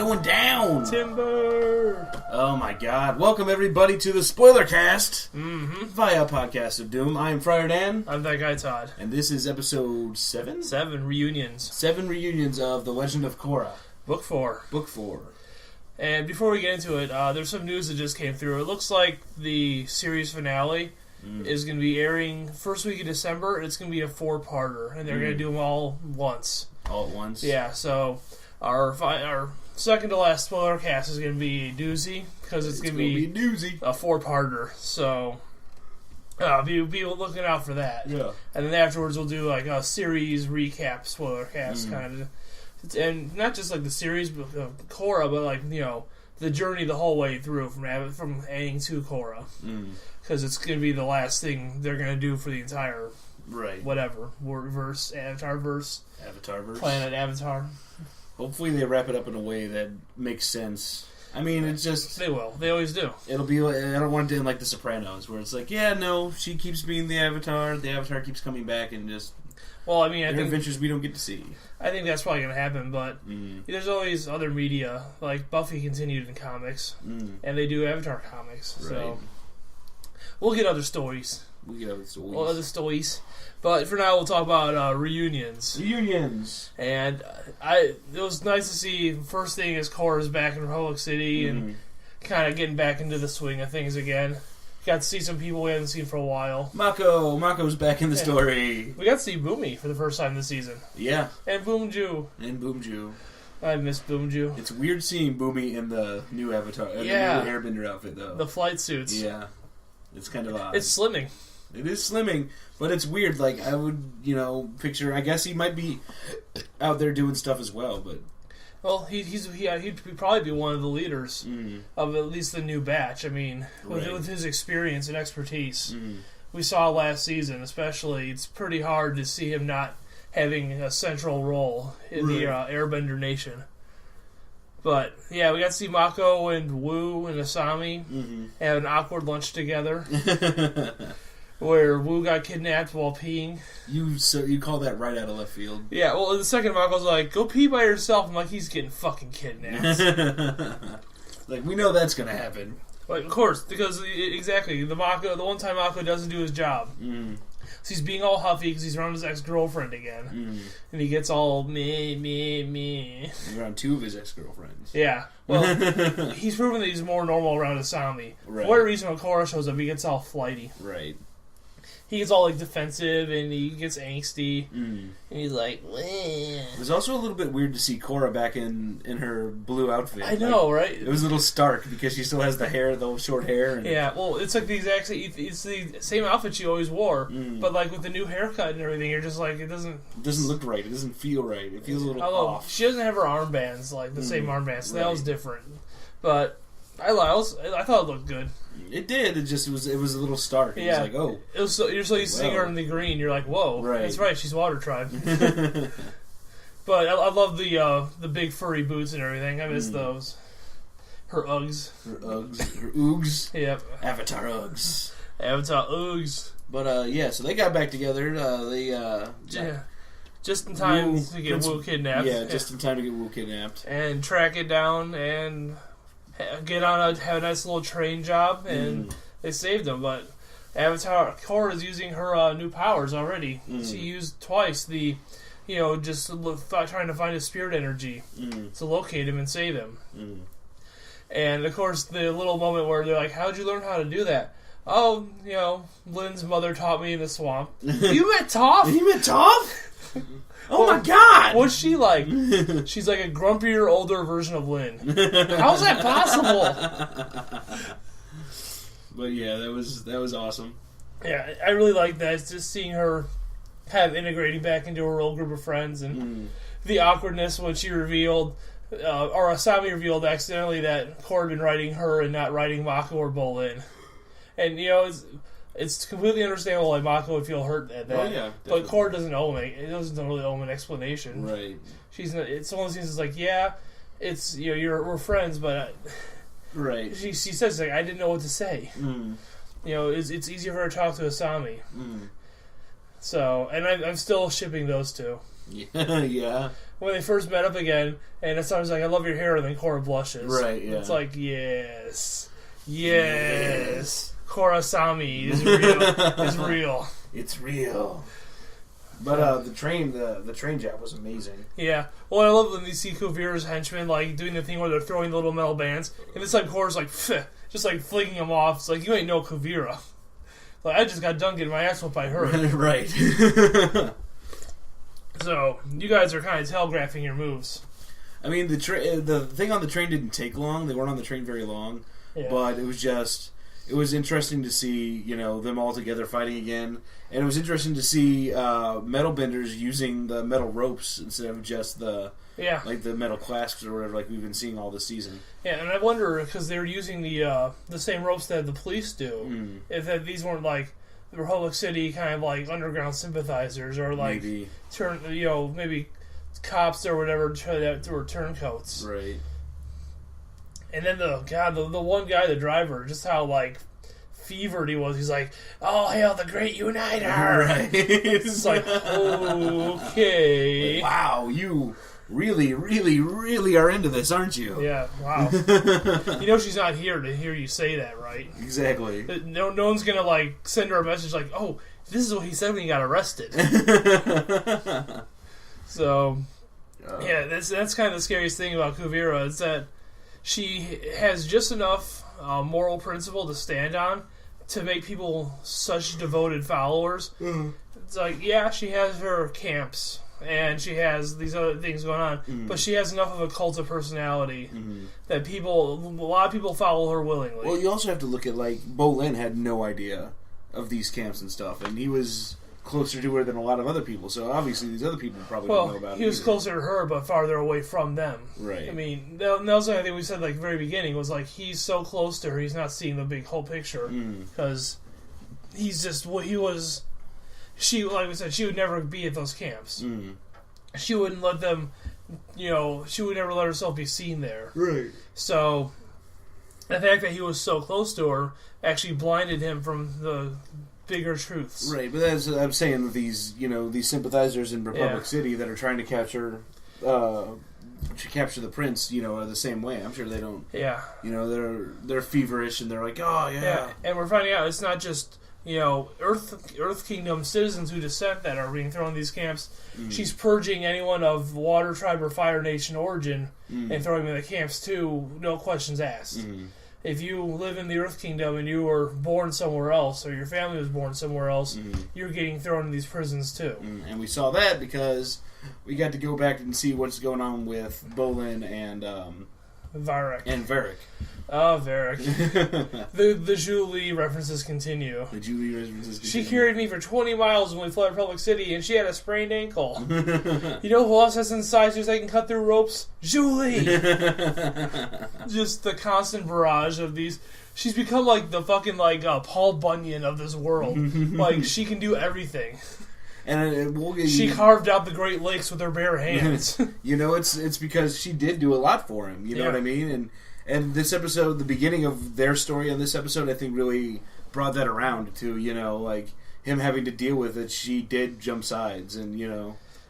going down? Timber! Oh my god. Welcome everybody to the Spoilercast via Podcast of Doom. I am Friar Dan. I'm that guy Todd. And this is episode 7? 7 reunions. 7 reunions of The Legend of Korra. Book 4. Book 4. And before we get into it, there's some news that just came through. It looks like the series finale is going to be airing first week of December. It's going to be a 4-parter, and they're going to do them all once. All at once? Yeah, so our second to last Spoilercast is going to be a doozy, because it's going to be a doozy. A 4-parter. So be looking out for that. Yeah. And then afterwards we'll do like a series recap Spoilercast kind of. And not just like the series Korra, but like, you know, the journey the whole way through from Aang to Korra. Because it's going to be the last thing they're going to do for the entire whatever Avatar verse, Planet Avatar. Hopefully they wrap it up in a way that makes sense. I mean, it's just... They will. They always do. It'll be like... I don't want it to end like The Sopranos, where it's like, yeah, no, she keeps being the Avatar keeps coming back and just... Well, I mean, I think... adventures we don't get to see. I think that's probably going to happen, but there's always other media, like Buffy continued in comics, and they do Avatar comics, so... We'll get other stories. Other stories. But for now, we'll talk about reunions. And it was nice to see, first thing is Korra's back in Republic City and kind of getting back into the swing of things again. Got to see some people we haven't seen for a while. Mako's back in the story. We got to see Boomy for the first time this season. Yeah. And Boomju. I miss Boomju. It's weird seeing Boomy in the new Avatar, the new Airbender outfit, though. The flight suits. Yeah. It's kind of odd. It's slimming. It is slimming, but it's weird. Like, I would, picture... I guess he might be out there doing stuff as well, but... Well, he'd probably be one of the leaders of at least the new batch. I mean, with his experience and expertise. We saw last season, especially, it's pretty hard to see him not having a central role in the Airbender Nation. But, yeah, we got to see Mako and Wu and Asami have an awkward lunch together. Where Wu got kidnapped while peeing. You call that right out of left field. Yeah, well, the second Mako's like, go pee by yourself. I'm like, he's getting fucking kidnapped. Like, we know that's going to happen. Like, of course, because, exactly, the one time Mako doesn't do his job. So he's being all huffy because he's around his ex-girlfriend again. And he gets all me. He's around 2 of his ex-girlfriends. Yeah. Well, he's proven that he's more normal around Asami. For whatever reason, when Korra shows up, he gets all flighty. Right. He gets all, like, defensive, and he gets angsty. And he's like, weh. It was also a little bit weird to see Korra back in her blue outfit. I know, right? It was a little stark, because she still has the short hair. And... Yeah, well, it's like it's the same outfit she always wore, but, like, with the new haircut and everything, you're just like, it doesn't look right. It doesn't feel right. It feels a little off. She doesn't have her armbands, like, the same armbands, so that was different. But... I thought it looked good. It did. It was a little stark. It was like, oh. You're so used to seeing her in the green. You're like, whoa. Right. That's right. She's Water Tribe. But I love the big furry boots and everything. I miss those. Her Uggs. Her Oogs. Yep. Avatar Uggs. But so they got back together. Just in time to get Wu kidnapped. Yeah, just in time to get Wu kidnapped. And track it down and... have a nice little train job, and they saved him. But Korra is using her new powers already. She used twice just trying to find his spirit energy to locate him and save him. And of course, the little moment where they're like, "How'd you learn how to do that?" Oh, Lynn's mother taught me in the swamp. You met Toph? You met Toph? Oh my god! What's she like? She's like a grumpier, older version of Lynn. How's that possible? But yeah, that was awesome. Yeah, I really like that. It's just seeing her integrating back into her old group of friends, and the awkwardness when she revealed, or Asami revealed accidentally that Korra had been writing her and not writing Mako or Bolin. And it's completely understandable why Mako would feel hurt at that. Oh, yeah, but Korra doesn't really owe him an explanation. Right. It's one of those things that's like, yeah, it's we're friends, but right. She says like, I didn't know what to say. It's easier for her to talk to Asami. So, and I'm still shipping those two. Yeah. When they first met up again, and it's always like, I love your hair, and then Korra blushes. Right, yeah. It's like, yes. Korra-sami is real. It's real. But the train jab was amazing. Yeah. Well, I love when you see Kuvira's henchmen like doing the thing where they're throwing the little metal bands, and this time Korra's like, pfft, just like flinging them off. It's like, you ain't no Kuvira. Like, I just got done getting my ass whooped by her. Right. So you guys are kind of telegraphing your moves. I mean, the thing on the train didn't take long. They weren't on the train very long, but it was interesting to see, them all together fighting again, and it was interesting to see metal benders using the metal ropes instead of just the metal clasps or whatever, like we've been seeing all this season. Yeah, and I wonder, because they're using the same ropes that the police do, if these weren't like the Republic City kind of like underground sympathizers, or like maybe cops or whatever that were turncoats. Right. And then the one guy, the driver, just how like fevered he was. He's like, "Oh, hail the great uniter!" Right. It's like, okay, wow, you really, really, really are into this, aren't you? Yeah. Wow. She's not here to hear you say that, right? Exactly. No one's gonna like send her a message like, "Oh, this is what he said when he got arrested." So, yeah, that's kind of the scariest thing about Kuvira, is that she has just enough moral principle to stand on to make people such devoted followers. Mm-hmm. It's like, yeah, she has her camps and she has these other things going on, but she has enough of a cult of personality that a lot of people follow her willingly. Well, you also have to look at, like, Bolin had no idea of these camps and stuff, and he was closer to her than a lot of other people, so obviously these other people probably don't know about it. He was closer to her, but farther away from them. Right. I mean, that was the thing we said like very beginning, was like, he's so close to her, he's not seeing the big whole picture, because he's just what he was. She, like we said, she would never be at those camps. She wouldn't let them, she would never let herself be seen there. Right. So the fact that he was so close to her actually blinded him from the bigger truths. Right, but as I'm saying, these these sympathizers in Republic City that are trying to capture the prince, are the same way. I'm sure they don't. Yeah. They're feverish and they're like, oh yeah. And we're finding out it's not just Earth Kingdom citizens who dissent that are being thrown in these camps. She's purging anyone of Water Tribe or Fire Nation origin and throwing them in the camps too, no questions asked. If you live in the Earth Kingdom and you were born somewhere else, or your family was born somewhere else, you're getting thrown in these prisons too. And we saw that because we got to go back and see what's going on with Bolin and Varric. Oh, Varric. The Zhu-Li references continue. She carried me for 20 miles when we fled Republic City, and she had a sprained ankle. You know who else has incisors they can cut through ropes? Zhu-Li! Just the constant barrage of these. She's become like the fucking Paul Bunyan of this world. Like, she can do everything. And she carved out the Great Lakes with her bare hands. It's because she did do a lot for him. You know what I mean? And this episode, the beginning of their story on this episode, I think really brought that around to, like him having to deal with it. She did jump sides, and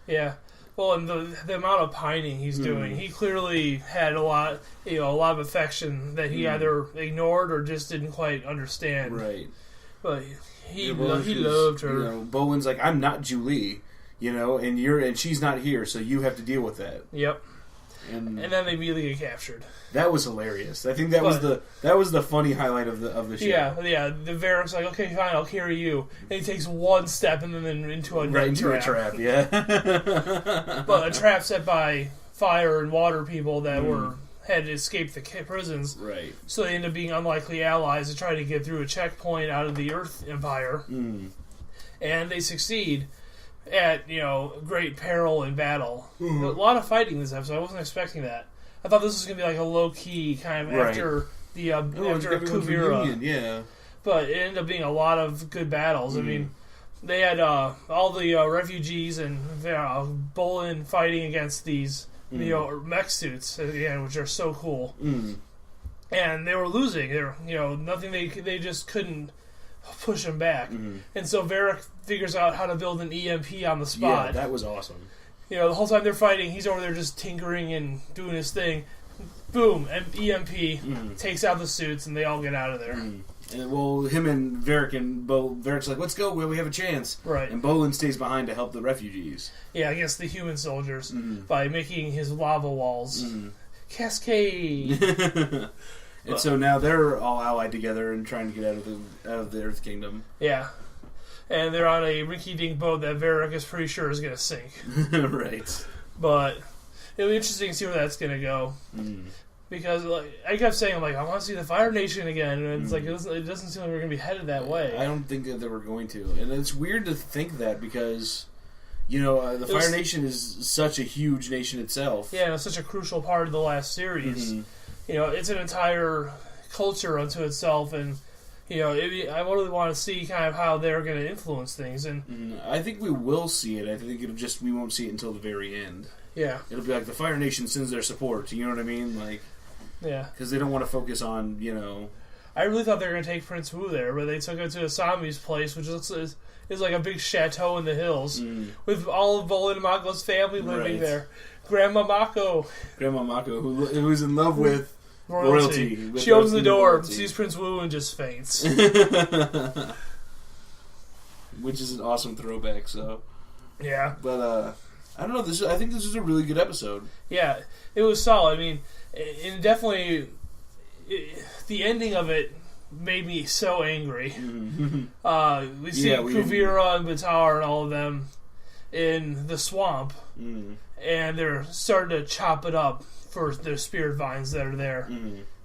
Yeah. Well, and the amount of pining he's doing, he clearly had a lot of affection that he either ignored or just didn't quite understand. Right. But he loved her. Bowen's like, I'm not Zhu-Li, and she's not here, so you have to deal with that. Yep. And then they immediately get captured. That was hilarious. I think that was the funny highlight of the show. Yeah. The Varric's like, okay, fine, I'll carry you. And he takes one step and then into a trap. Yeah. But a trap set by fire and water people that had escaped the prisons. Right. So they end up being unlikely allies to try to get through a checkpoint out of the Earth Empire. And they succeed at great peril and battle. A lot of fighting this episode. I wasn't expecting that. I thought this was going to be like a low-key kind of after Kuvira. Yeah. But it ended up being a lot of good battles. I mean, they had all the refugees and Bolin fighting against these mech suits, again, which are so cool. And they were losing. They were, nothing. They just couldn't push them back. And so Varric figures out how to build an EMP on the spot. Yeah, that was awesome. You know, the whole time they're fighting, he's over there just tinkering and doing his thing. Boom, EMP takes out the suits, and they all get out of there. And, well, him and Varric and Varric's like, let's go, we have a chance. Right. And Bolin stays behind to help the refugees. Yeah, against the human soldiers by making his lava walls cascade. And so now they're all allied together and trying to get out of the Earth Kingdom. Yeah. And they're on a rinky-dink boat that Varric is pretty sure is going to sink. Right. But it'll be interesting to see where that's going to go. Because I kept saying, I want to see the Fire Nation again. And it's like, it doesn't seem like we're going to be headed that way. I don't think that they were going to. And it's weird to think that because, the Fire Nation is such a huge nation itself. Yeah, and it's such a crucial part of the last series. It's an entire culture unto itself. And, I really want to see kind of how they're going to influence things. And I think we will see it. I think we won't see it until the very end. Yeah. It'll be like the Fire Nation sends their support. You know what I mean? Yeah. Because they don't want to focus on, I really thought they were going to take Prince Wu there, but they took him to Asami's place, which is like a big chateau in the hills, with all of Bolin and Mako's family living there. Grandma Mako, who's in love with royalty. She opens the door, sees Prince Wu, and just faints. Which is an awesome throwback, so... Yeah. But, I don't know, I think this is a really good episode. Yeah, it was solid. I mean, and definitely, the ending of it made me so angry. We see Kuvira and Batar and all of them in the swamp, and they're starting to chop it up for the spirit vines that are there.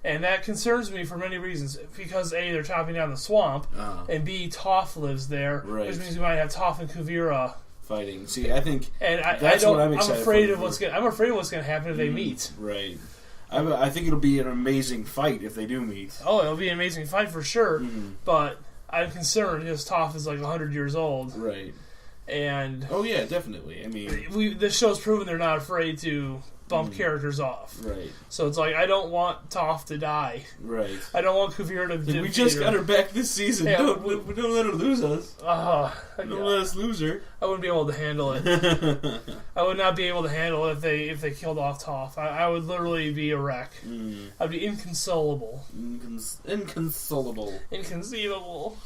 And that concerns me for many reasons. Because A, they're chopping down the swamp, and B, Toph lives there, which means we might have Toph and Kuvira fighting. See, I think that's what I'm excited for. I'm afraid of what's going to happen if they meet. Right. I think it'll be an amazing fight if they do meet. Oh, it'll be an amazing fight for sure. But I'm concerned because Toph is like 100 years old. Right. And oh yeah, definitely. I mean, this show's proven they're not afraid to bump characters off. Right. So it's like, I don't want Toph to die. Right. I don't want Kuvira to we just got her back this season. Yeah, don't let her lose us. Don't let us lose her. I wouldn't be able to handle it. I would not be able to handle it if they killed off Toph. I would literally be a wreck. I'd be inconsolable. Inconceivable.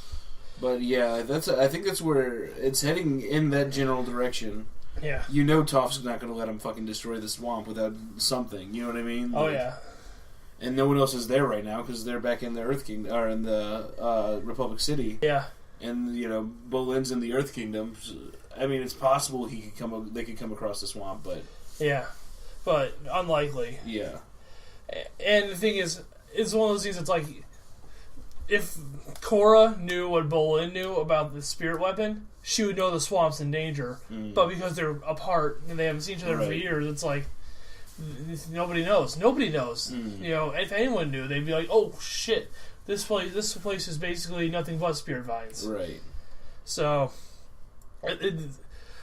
But yeah, I think that's where it's heading, in that general direction. Yeah. Toph's not going to let him fucking destroy the swamp without something. You know what I mean? Oh, yeah. And no one else is there right now because they're back in the Earth Kingdom, or in the Republic City. Yeah. And Bolin's in the Earth Kingdom. I mean, it's possible they could come across the swamp, but yeah, but unlikely. Yeah. And the thing is, it's one of those things that's like, if Korra knew what Bolin knew about the spirit weapon, she would know the swamp's in danger. But because they're apart and they haven't seen each other for years, it's like nobody knows. Nobody knows. If anyone knew, they'd be like, "Oh shit, this place is basically nothing but spirit vines." Right. So,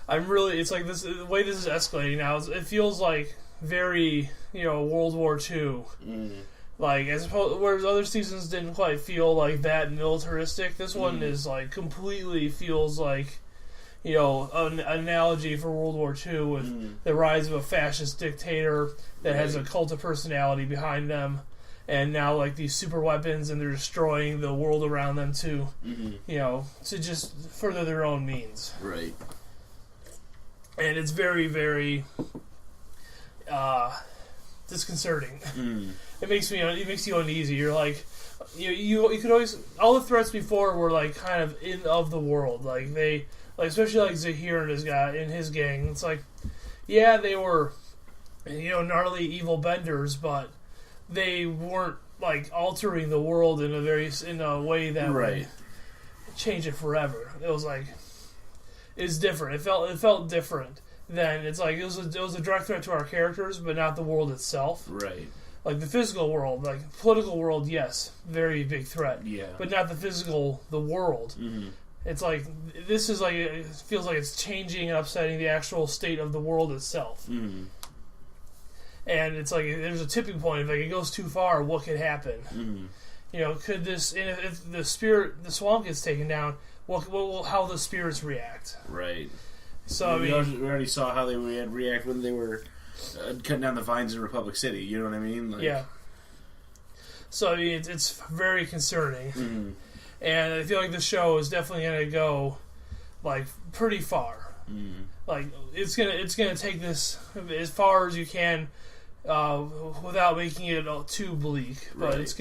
I'm really. It's like this. The way this is escalating now, it feels like very World War II. Like, whereas other seasons didn't quite feel like that militaristic, this one is like completely feels like, an analogy for World War II with the rise of a fascist dictator that has a cult of personality behind them, and now like these super weapons, and they're destroying the world around them to, to just further their own means. Right. And it's very, very disconcerting. It makes you uneasy. You're like, you could always, all the threats before were like kind of of the world. Like they, especially like Zahir and his gang. It's like, yeah, they were, gnarly evil benders, but they weren't like altering the world in a way that would change it forever. It was like, it's different. It felt different. Then it's like it was a direct threat to our characters, but not the world itself. Right. Like the physical world, like political world, yes, very big threat. Yeah. But not the world. It's like this is like it feels like it's changing and upsetting the actual state of the world itself. And it's like there's a tipping point. If like it goes too far, what could happen? Could this? And if the swamp gets taken down, how will the spirits react? Right. So we already saw how they would react when they were cutting down the vines in Republic City. You know what I mean? Like, yeah. So I mean, it's very concerning, mm-hmm. and I feel like the show is definitely going to go like pretty far. Mm-hmm. Like it's gonna take this as far as you can without making it too bleak. But right. it's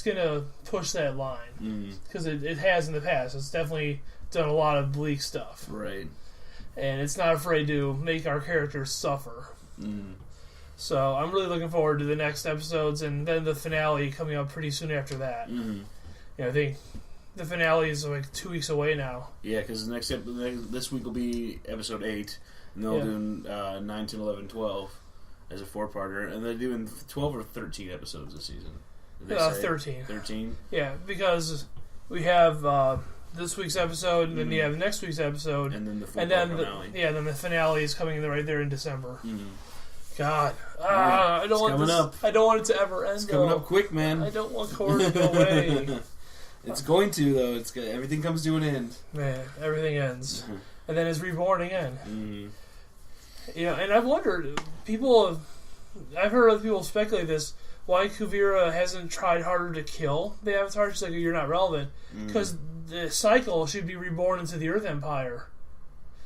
gonna push that line because it has in the past. It's definitely done a lot of bleak stuff. Right. And it's not afraid to make our characters suffer. Mm. So I'm really looking forward to the next episodes, and then the finale coming up pretty soon after that. Mm-hmm. I think the finale is like 2 weeks away now. Yeah, because this week will be episode 8, and they'll do 9, 10, 11, 12 as a 4-parter, and they're doing 12 or 13 episodes this season. 13. 13? Yeah, because we have this week's episode, and then you have next week's episode, and then the finale. Then the finale is coming right there in December. Mm-hmm. God, I don't want this. Up. I don't want it to ever end. It's coming up quick, man. I don't want Korra to go away. It's going to, though. Everything comes to an end. Man, everything ends, and then is reborn again. Mm-hmm. And I've wondered. I've heard other people speculate this. Why Kuvira hasn't tried harder to kill the Avatar? She's like, you're not relevant because the cycle should be reborn into the Earth Empire.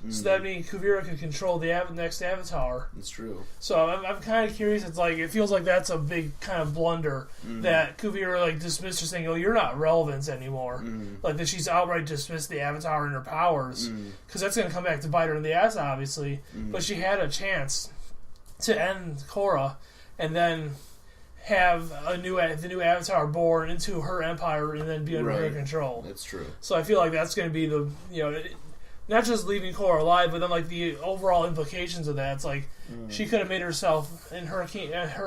So that means Kuvira could control the next Avatar. That's true. So I'm kind of curious. It's like it feels like that's a big kind of blunder that Kuvira dismissed her, saying, "Oh, you're not relevant anymore." Like that she's outright dismissed the Avatar and her powers because that's going to come back to bite her in the ass, obviously. But she had a chance to end Korra and then have the new Avatar born into her empire and then be under her control. That's true. So I feel like that's going to be the not just leaving Korra alive, but then the overall implications of that. It's like she could have made herself and her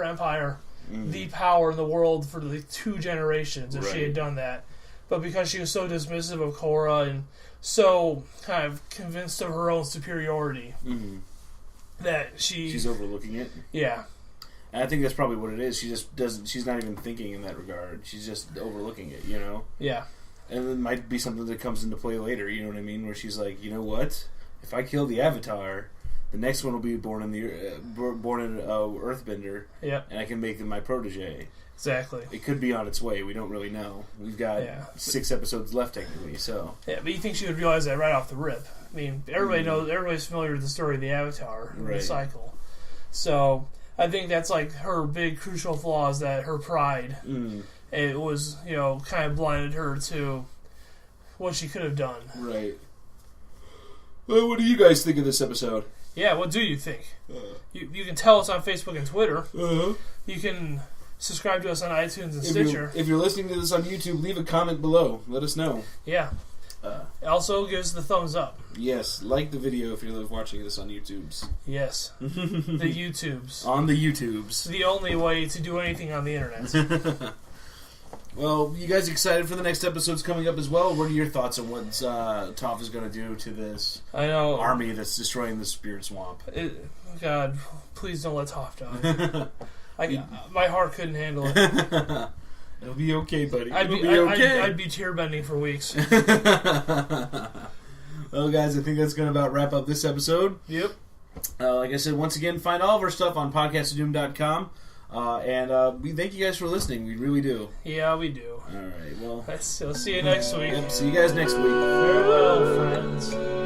empire the power in the world for 2 generations if she had done that. But because she was so dismissive of Korra and so kind of convinced of her own superiority, that she's overlooking it. Yeah. And I think that's probably what it is. She just doesn't. She's not even thinking in that regard. She's just overlooking it. Yeah. And it might be something that comes into play later, you know what I mean? Where she's like, you know what? If I kill the Avatar, the next one will be born in Earthbender, and I can make him my protege. Exactly. It could be on its way. We don't really know. We've got 6 episodes left, technically. So yeah, but you think she would realize that right off the rip? I mean, everybody knows. Everybody's familiar with the story of the Avatar and the cycle. So I think that's her big crucial flaw is that her pride. It was, kind of blinded her to what she could have done. Right. Well, what do you guys think of this episode? Yeah, what do you think? You can tell us on Facebook and Twitter. You can subscribe to us on iTunes and Stitcher. If you're listening to this on YouTube, leave a comment below. Let us know. Yeah. Also, give us the thumbs up. Yes, like the video if you're watching this on YouTubes. Yes. The YouTubes. On the YouTubes. The only way to do anything on the internet. Well, you guys excited for the next episodes coming up as well? What are your thoughts on what Toph is going to do to this army that's destroying the Spirit Swamp? God, please don't let Toph die. My heart couldn't handle it. It'll be okay, buddy. I'd be tear-bending for weeks. Well, guys, I think that's going to about wrap up this episode. Yep. Like I said, once again, find all of our stuff on podcastofdoom.com. And we thank you guys for listening. We really do. Yeah, we do. All right. Well, I'll see you next week. Yep, see you guys next week. Farewell, friends.